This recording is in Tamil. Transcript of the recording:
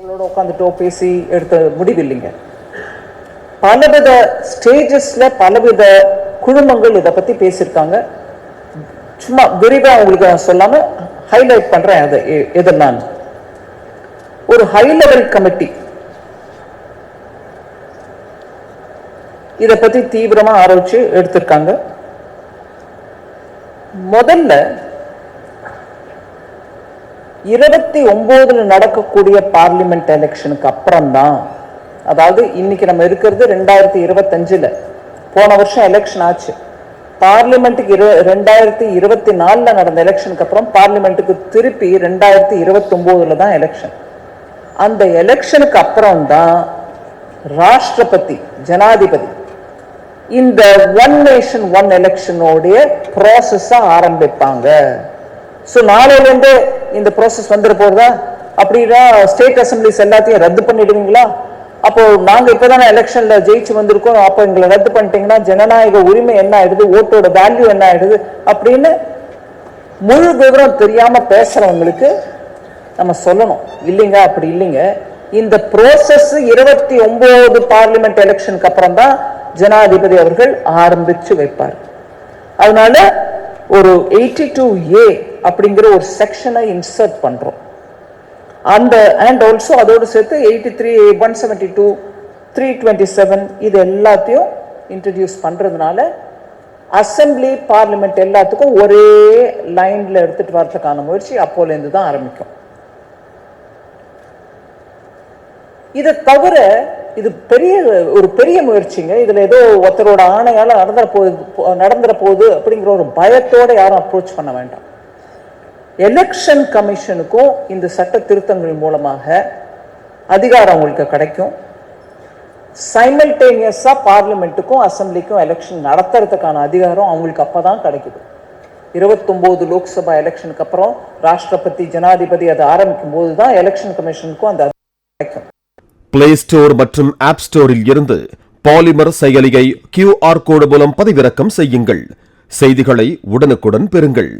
உட்காந்துட்டோ பேசி எடுத்த முடிவு இல்லைங்க. பலவித ஸ்டேஜஸ்ல பலவித குழுமங்கள் இதை பத்தி பேசியிருக்காங்க. சும்மா விரிவா உங்களுக்கு சொல்லாம ஹைலைட் பண்றேன். அதை எதெல்லாம் ஒரு ஹை லெவல் கமிட்டி இதை பத்தி தீவிரமா ஆராய்ச்சி எடுத்திருக்காங்க. முதல்ல 29 நடக்கக்கூடிய பார்லிமெண்ட் எலெக்ஷனுக்கு அப்புறம் தான், அதாவது இன்னைக்கு நம்ம இருக்கிறது 2025, போன வருஷம் எலெக்ஷன் ஆச்சு. பார்லிமெண்ட்டுக்கு 2024 நடந்த எலெக்ஷனுக்கு அப்புறம் பார்லிமெண்ட்டுக்கு திருப்பி 2029 தான் எலெக்ஷன். அந்த எலெக்ஷனுக்கு அப்புறம் தான் ராஷ்டிரபதி ஜனாதிபதி இந்த ஒன் நேஷன் ஒன் எலெக்ஷனோடைய ப்ராசஸ் ஆரம்பிப்பாங்க. ஸோ நாளையிலேருந்து இந்த ப்ராசஸ் வந்துட போறதா? அப்படின்னா ஸ்டேட் அசம்பிளிஸ் எல்லாத்தையும் ரத்து பண்ணிடுவீங்களா? அப்போ நாங்க இப்பதானே எலெக்ஷன்ல ஜெயிச்சு வந்திருக்கோம், அப்போ எங்களை ரத்து பண்ணிட்டீங்கன்னா ஜனநாயக உரிமை என்ன ஆயிடுது, ஓட்டோட வேல்யூ என்ன ஆயிடுது அப்படின்னு முழு விவரம் தெரியாம பேசுறவங்களுக்கு நம்ம சொல்லணும், இல்லைங்க அப்படி இல்லைங்க. இந்த ப்ராசஸ் 29 பார்லிமெண்ட் எலெக்ஷனுக்கு அப்புறம் தான் ஜனாதிபதி அவர்கள் ஆரம்பிச்சு வைப்பார். அதனால ஒரு 82A அப்படிங்கிற ஒரு செக்ஷனை இன்சர்ட் பண்றோம். அந்த அண்ட் ஆல்சோ அதோடு சேர்த்து 83A, 172, 327 இது எல்லாத்தையும் இன்ட்ரடியூஸ் பண்றதுனால அசம்பிளி பார்லிமெண்ட் எல்லாத்துக்கும் ஒரே லைன்ல எடுத்துட்டு வரதுக்கான முயற்சி அப்போல இருந்து தான் ஆரம்பிக்கும். இதை தவிர இது ஒரு பெரிய முயற்சிங்க. இதுல ஏதோ ஒருத்தரோட ஆணையால நடந்துற போகுது அப்படிங்கிற ஒரு பயத்தோட யாரும் அப்ரோச் பண்ண வேண்டாம். எலெக்ஷன் கமிஷனுக்கும் இந்த சட்ட திருத்தங்கள் மூலமாக அதிகாரம் உங்களுக்கு கிடைக்கும். சைமல்டேனியஸா பார்லிமெண்ட்டுக்கும் அசம்பிளிக்கும் எலெக்ஷன் நடத்துறதுக்கான அதிகாரம் அவங்களுக்கு அப்பதான் கிடைக்குது. 29 லோக்சபா எலெக்ஷனுக்கு அப்புறம் ராஷ்டிரபதி ஜனாதிபதி அதை ஆரம்பிக்கும் போதுதான் எலெக்ஷன் கமிஷனுக்கும் அந்த கிடைக்கும். பிளே ஸ்டோர் மற்றும் ஆப் ஸ்டோரில் இருந்து பாலிமர் செயலியை QR கோடு மூலம் பதிவிறக்கம் செய்யுங்கள். செய்திகளை உடனுக்குடன் பெறுங்கள்.